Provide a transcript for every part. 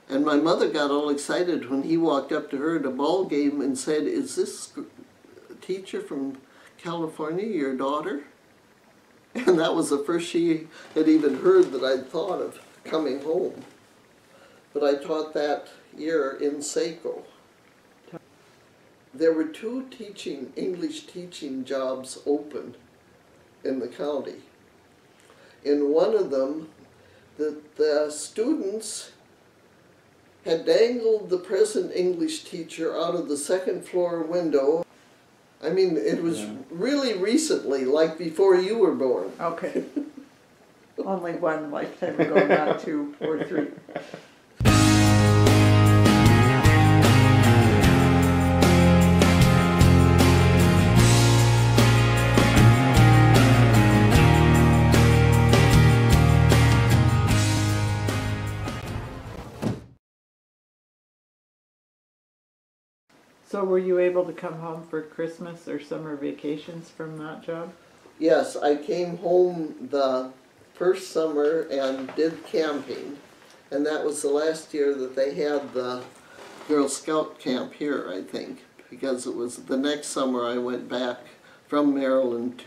And my mother got all excited when he walked up to her at a ball game and said, "Is this teacher from California your daughter?" And that was the first she had even heard that I'd thought of coming home. But I taught that year in Saco. There were two English teaching jobs open in the county. In one of them, the students had dangled the present English teacher out of the second floor window. I mean, it was really recently, like before you were born. Okay. Only one lifetime ago, not 2 or 3. So were you able to come home for Christmas or summer vacations from that job? Yes, I came home the first summer and did camping, and that was the last year that they had the Girl Scout camp here, I think, because it was the next summer I went back from Maryland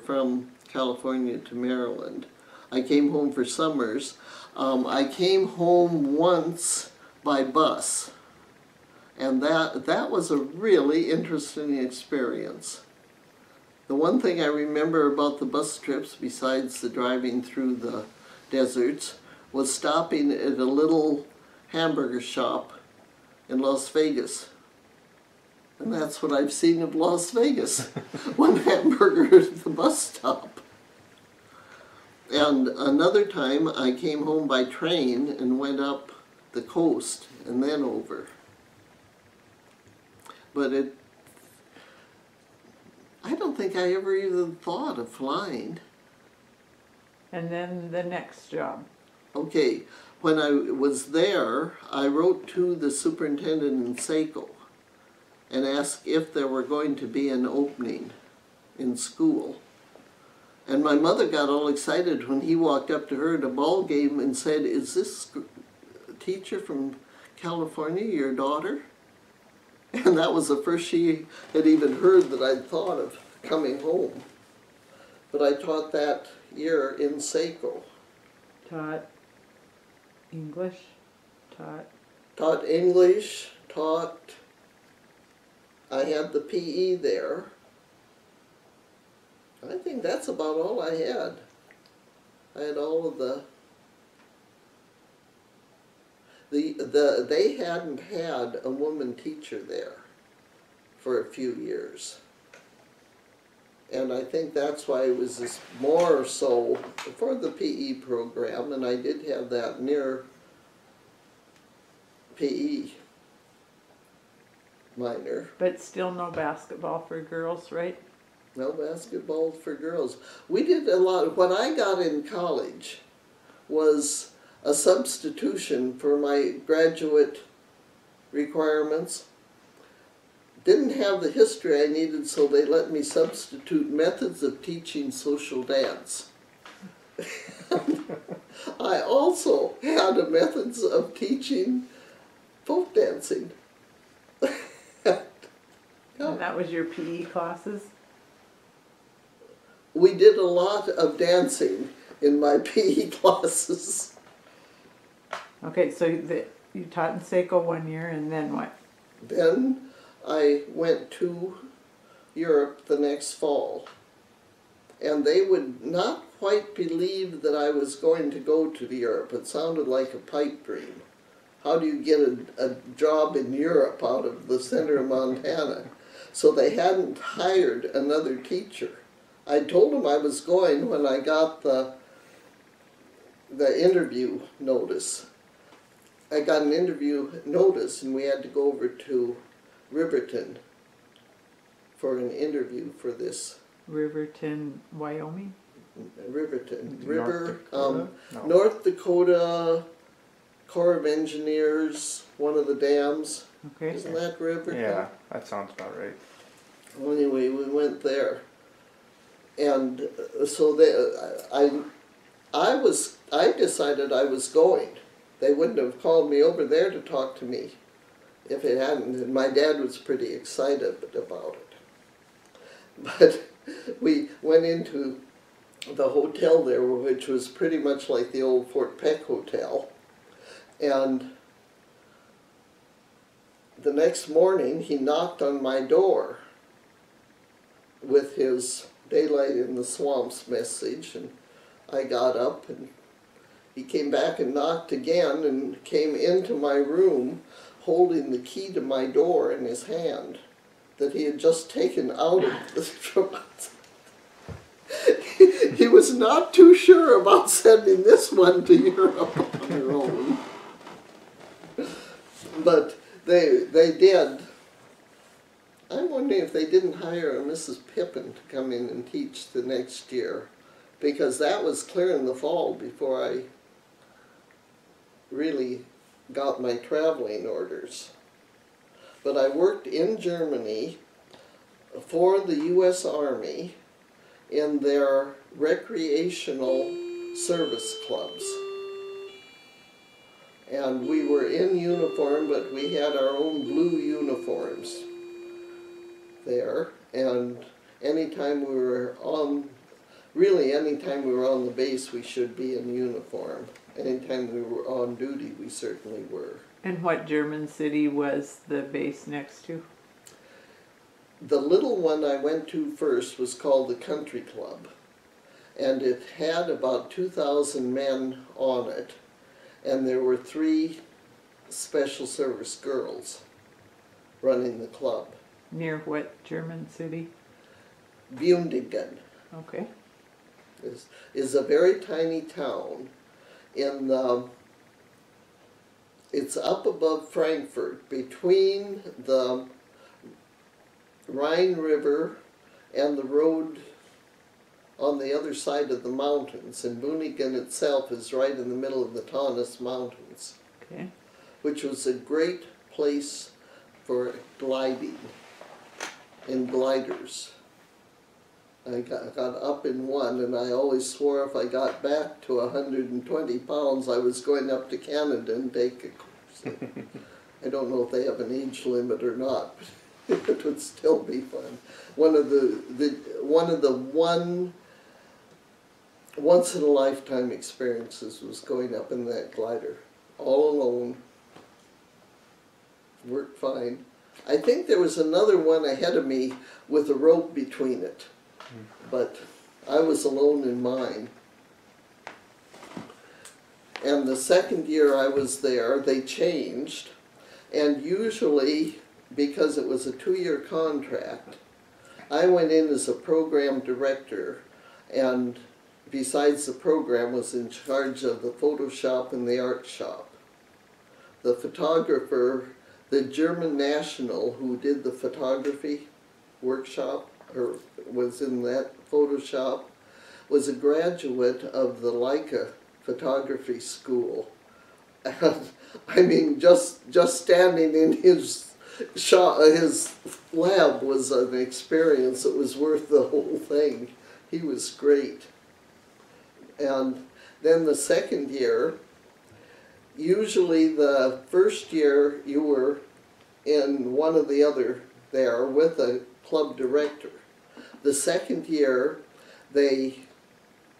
from California to Maryland. I came home for summers. I came home once by bus. And that was a really interesting experience. The one thing I remember about the bus trips, besides the driving through the deserts, was stopping at a little hamburger shop in Las Vegas. And that's what I've seen of Las Vegas, one hamburger at the bus stop. And another time I came home by train and went up the coast and then over. But I don't think I ever even thought of flying. And then the next job. Okay, when I was there, I wrote to the superintendent in Saco and asked if there were going to be an opening in school. And my mother got all excited when he walked up to her at a ball game and said, "Is this teacher from California your daughter?" And that was the first she had even heard that I'd thought of coming home. But I taught that year in Saco. Taught English, Taught English, I had the PE there. I think that's about all I had. I had all of they hadn't had a woman teacher there for a few years. And I think that's why it was this more so for the PE program, and I did have that near PE minor. but still no basketball for girls, right? No basketball for girls. We did a lot. What I got in college was a substitution for my graduate requirements. Didn't have the history I needed, so they let me substitute methods of teaching social dance. I also had a methods of teaching folk dancing. And that was your PE classes? We did a lot of dancing in my PE classes. Okay, so you taught in Saco 1 year, and then what? Then I went to Europe the next fall, and they would not quite believe that I was going to go to Europe. It sounded like a pipe dream. How do you get a job in Europe out of the center of Montana? So they hadn't hired another teacher. I told them I was going when I got the interview notice. I got an interview notice, and we had to go over to Riverton for an interview for this. Riverton, Wyoming? Riverton. No. North Dakota Corps of Engineers, one of the dams. Okay. Isn't that Riverton? Yeah, that sounds about right. Well, anyway, we went there. And so I decided I was going. they wouldn't have called me over there to talk to me if it hadn't. And my dad was pretty excited about it. But we went into the hotel there, which was pretty much like the old Fort Peck Hotel. And the next morning, he knocked on my door with his Daylight in the Swamps message, and I got up, and he came back and knocked again and came into my room holding the key to my door in his hand that he had just taken out of the trunk. He was not too sure about sending this one to Europe on their own. But they did. I'm wondering if they didn't hire a Mrs. Pippin to come in and teach the next year, because that was clear in the fall before I really got my traveling orders. But I worked in Germany for the U.S. Army in their recreational service clubs. And we were in uniform, but we had our own blue uniforms there. And anytime we were on, really anytime we were on the base, we should be in uniform. Anytime we were on duty, we certainly were. And what German city was the base next to? The little one I went to first was called the Country Club, and it had about 2,000 men on it, and there were 3 special service girls running the club. Near what German city? Bundigen Okay. is a very tiny town in the, it's up above Frankfurt, between the Rhine River and the road on the other side of the mountains, and Bundigen itself is right in the middle of the Taunus Mountains, Okay. which was a great place for gliding in gliders. I got up in one, and I always swore if I got back to 120 pounds, I was going up to Canada and take a course. I don't know if they have an age limit or not, but it would still be fun. One of the once in a lifetime experiences was going up in that glider, all alone. Worked fine. I think there was another one ahead of me with a rope between it, but I was alone in mine. And the second year I was there, they changed, and usually, because it was a 2-year contract, I went in as a program director, and besides the program was in charge of the photo shop and the art shop. The photographer, the German national who did the photography workshop, or was in that photo shop, was a graduate of the Lacock photography school. And I mean, just standing in his shop, his lab was an experience that was worth the whole thing. He was great. And then the second year, usually the first year you were in one or the other there with a club director. The second year they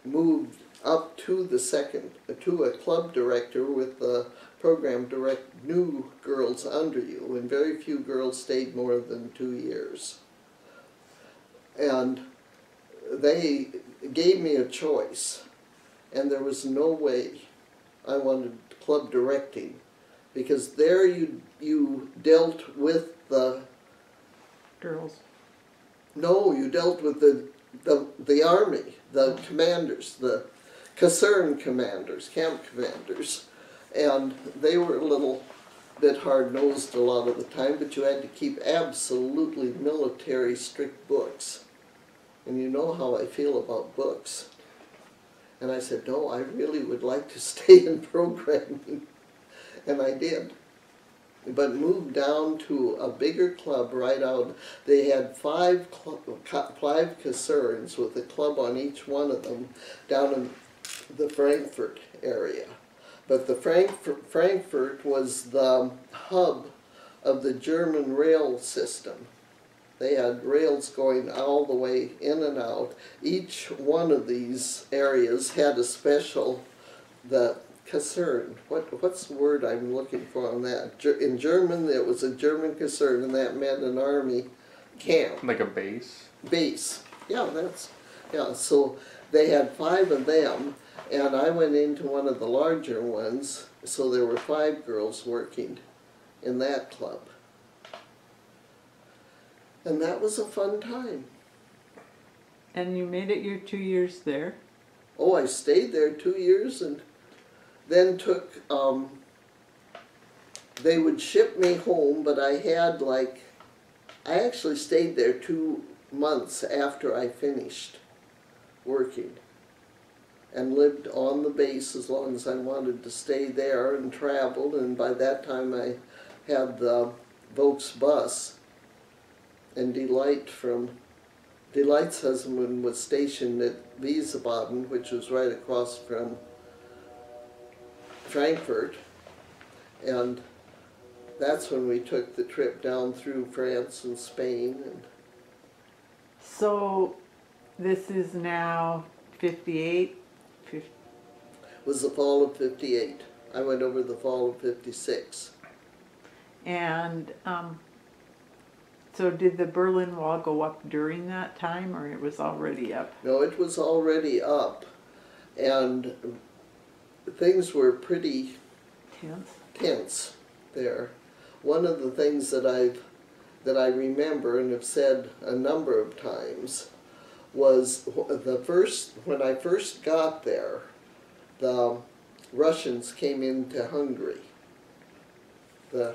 moved up to to a club director with the program new girls under you, and very few girls stayed more than 2 years. And they gave me a choice, and there was no way I wanted club directing, because there you dealt with the Girls. no, you dealt with the army, the commanders, the caserne commanders, camp commanders, and they were a little bit hard-nosed a lot of the time, but you had to keep absolutely military strict books. And you know how I feel about books. And I said, no, I really would like to stay in programming. And I did. But moved down to a bigger club right out. They had five casernes with a club on each one of them down in the Frankfurt area. But the Frankfurt was the hub of the German rail system. They had rails going all the way in and out. Each one of these areas had a special, the Kaserne. What's the word I'm looking for on that? In German, it was a German Kaserne, and that meant an army camp. Like a base? Base. Yeah, so they had 5 of them, and I went into one of the larger ones, so there were 5 girls working in that club. And that was a fun time. And you made it your 2 years there? Oh, I stayed there 2 years and then took, they would ship me home, but I actually stayed there 2 months after I finished working and lived on the base as long as I wanted to stay there and traveled, and by that time I had the Volks bus, and Delight's husband was stationed at Wiesbaden, which was right across from Frankfurt, and that's when we took the trip down through France and Spain. And so this is now 58? was the fall of 58. I went over the fall of 56. And so did the Berlin Wall go up during that time, or it was already up? No, it was already up, and things were pretty tense there. One of the things that I remember and have said a number of times was when I first got there, the Russians came into Hungary. The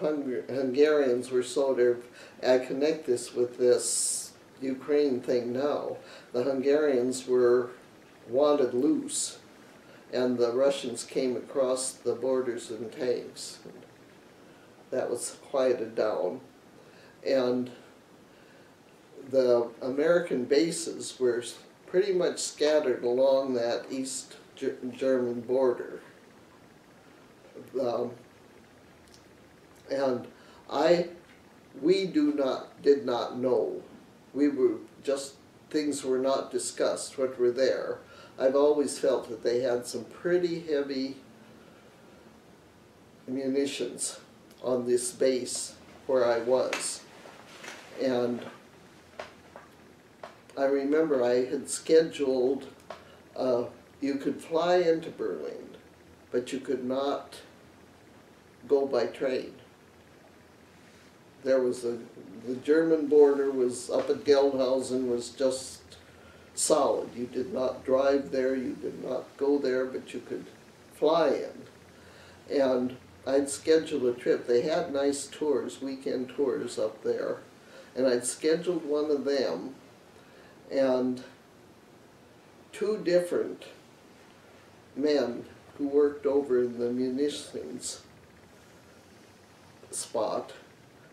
Hungarians were sort of, I connect this with this Ukraine thing now, the Hungarians were wanted loose, and the Russians came across the borders in tanks. That was quieted down. And the American bases were pretty much scattered along that East German border. And we did not know. We were just, things were not discussed, what were there. I've always felt that they had some pretty heavy munitions on this base where I was. And I remember I had scheduled, you could fly into Berlin, but you could not go by train. There was the German border was up at Geldhausen, was just solid. You did not drive there, you did not go there, but you could fly in. And I'd scheduled a trip. They had nice tours, weekend tours up there, and I'd scheduled one of them, and 2 different men who worked over in the munitions spot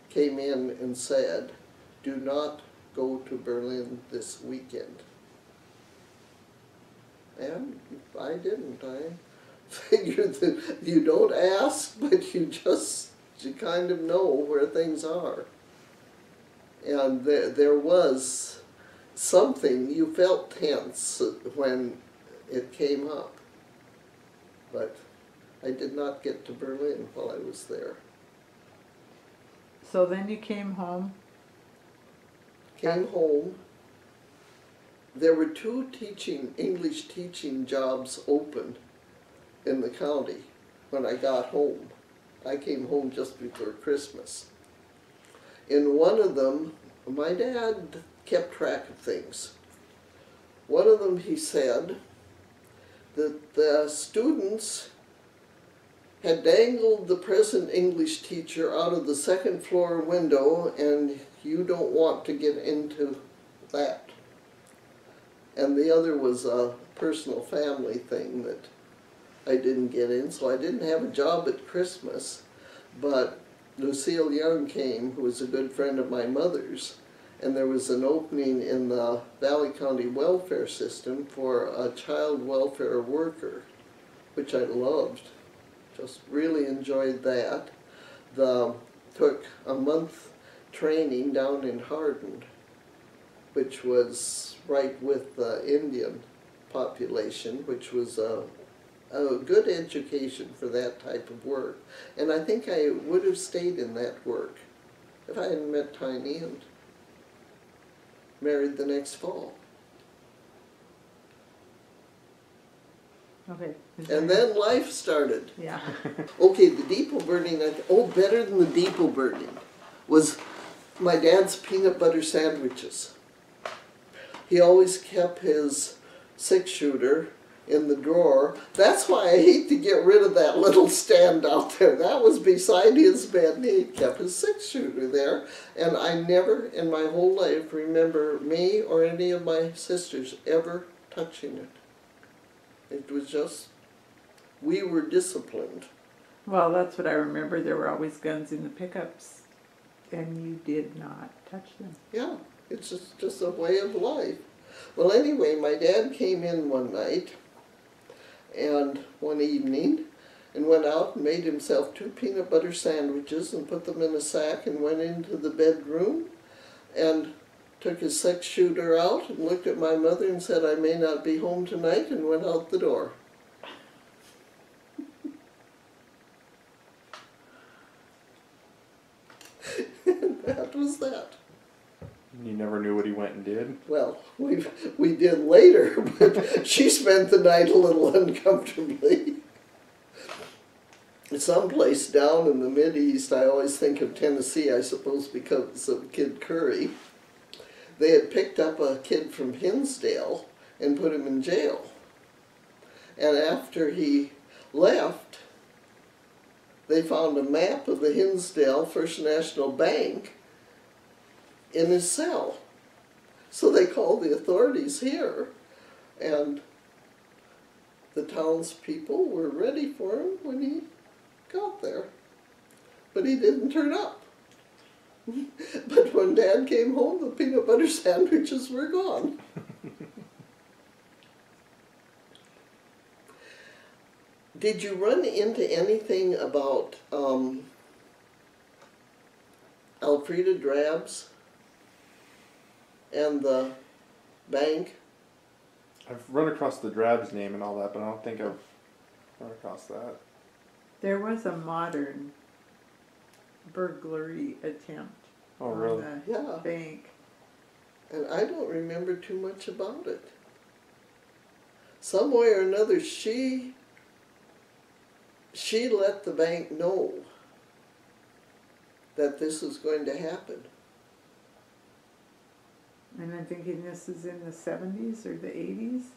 came in and said, "Do not go to Berlin this weekend." And I didn't. I figured that you don't ask, but you kind of know where things are. And there was something, you felt tense when it came up. But I did not get to Berlin while I was there. So then you came home? Came home. There were 2 English teaching jobs open in the county when I got home. I came home just before Christmas. In one of them, my dad kept track of things. One of them, he said that the students had dangled the present English teacher out of the 2nd floor window, and you don't want to get into that. And the other was a personal family thing that I didn't get in, so I didn't have a job at Christmas. But Lucille Young came, who was a good friend of my mother's, and there was an opening in the Valley County welfare system for a child welfare worker, which I loved. Just really enjoyed that. Took a month training down in Hardin, which was right with the Indian population, which was a good education for that type of work. And I think I would have stayed in that work if I hadn't met Tiny and married the next fall. Okay. And then life started. Yeah. Okay, the Depo burning, better than the Depo burning was my dad's peanut butter sandwiches. He always kept his 6-shooter in the drawer. That's why I hate to get rid of that little stand out there. That was beside his bed, and he kept his 6-shooter there. And I never in my whole life remember me or any of my sisters ever touching it. It was just, we were disciplined. Well, that's what I remember. There were always guns in the pickups, and you did not touch them. Yeah, it's just a way of life. Well, anyway, my dad came in one night, and one evening, and went out and made himself 2 peanut butter sandwiches and put them in a sack and went into the bedroom and took his 6-shooter out and looked at my mother and said, "I may not be home tonight," and went out the door. That was that. You never knew what he went and did? Well, we did later, but she spent the night a little uncomfortably. Someplace down in the Mideast, I always think of Tennessee, I suppose because of Kid Curry. They had picked up a kid from Hinsdale and put him in jail. And after he left, they found a map of the Hinsdale First National Bank in his cell. So they called the authorities here, and the townspeople were ready for him when he got there. But he didn't turn up. But when Dad came home, the peanut butter sandwiches were gone. Did you run into anything about Alfreda Drabs and the bank? I've run across the Drabs name and all that, but I don't think I've run across that. There was a modern burglary attempt Oh, on really? the Yeah. bank. And I don't remember too much about it. Some way or another, she let the bank know that this was going to happen. And I'm thinking this is in the 70s or the 80s.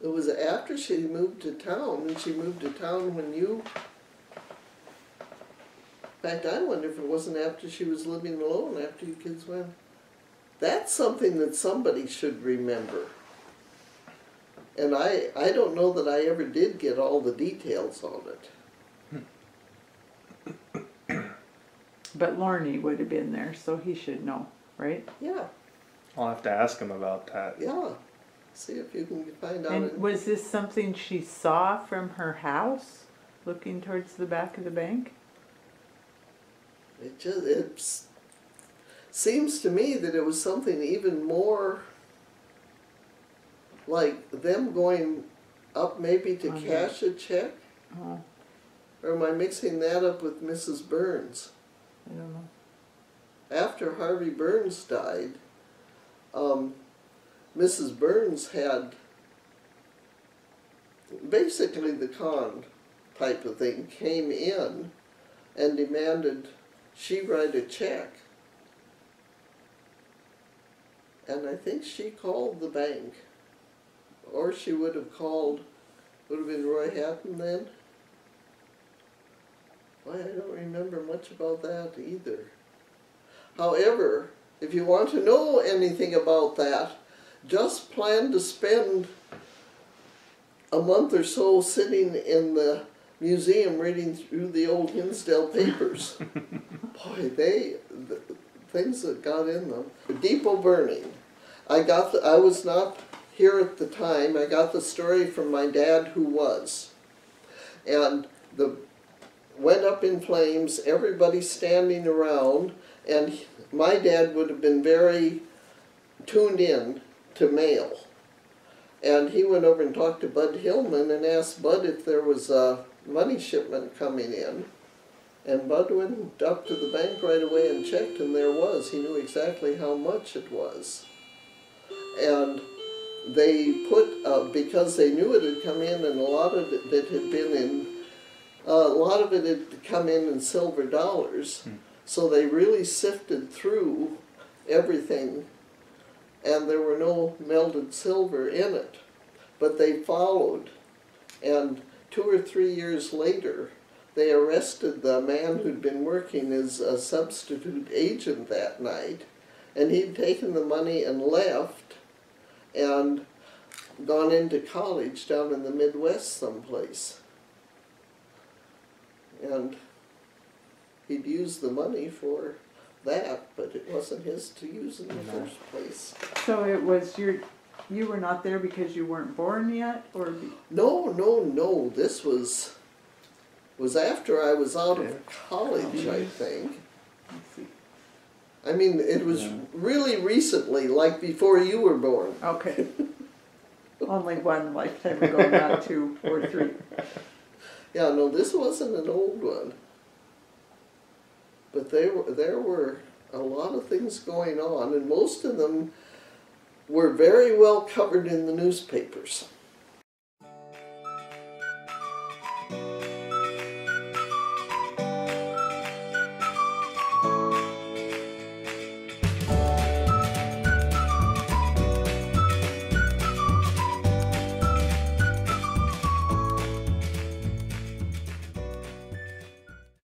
It was after she moved to town, and she moved to town when you... In fact, I wonder if it wasn't after she was living alone, after you kids went. That's something that somebody should remember. And I don't know that I ever did get all the details on it. But Lorne would have been there, so he should know, right? Yeah, I'll have to ask him about that. yeah. See if you can find out. And was this something she saw from her house, looking towards the back of the bank? It seems to me that it was something even more like them going up maybe to Okay. cash a check. Oh, Or am I mixing that up with Mrs. Burns? I don't know. After Harvey Burns died, Mrs. Burns had basically the con type of thing, came in and demanded she write a check. And I think she called the bank. Or she would have called, would have been Roy Hatton then. Why, I don't remember much about that either. However, if you want to know anything about that, just plan to spend a month or so sitting in the museum reading through the old Hinsdale papers. Boy, the things that got in them. The Depo burning. I was not here at the time. I got the story from my dad, who was. and the went up in flames, everybody standing around, and my dad would have been very tuned in to mail. And he went over and talked to Bud Hillman and asked Bud if there was a money shipment coming in. And Bud went up to the bank right away and checked, and there was. He knew exactly how much it was. And they put, because they knew it had come in, and a lot of it had been in, a lot of it had come in silver dollars. So they really sifted through everything, and there were no melted silver in it. But they followed, and 2 or 3 years later, they arrested the man who'd been working as a substitute agent that night, and he'd taken the money and left and gone into college down in the Midwest someplace. And he'd used the money for that, but it wasn't his to use in the first place. So it was you were not there because you weren't born yet, or? No. This was after I was out of college, I think. Let's see. I mean, it was really recently, like before you were born. Okay. Only one lifetime ago, not 2 or 3. Yeah, no, this wasn't an old one. But there were a lot of things going on, and most of them were very well covered in the newspapers.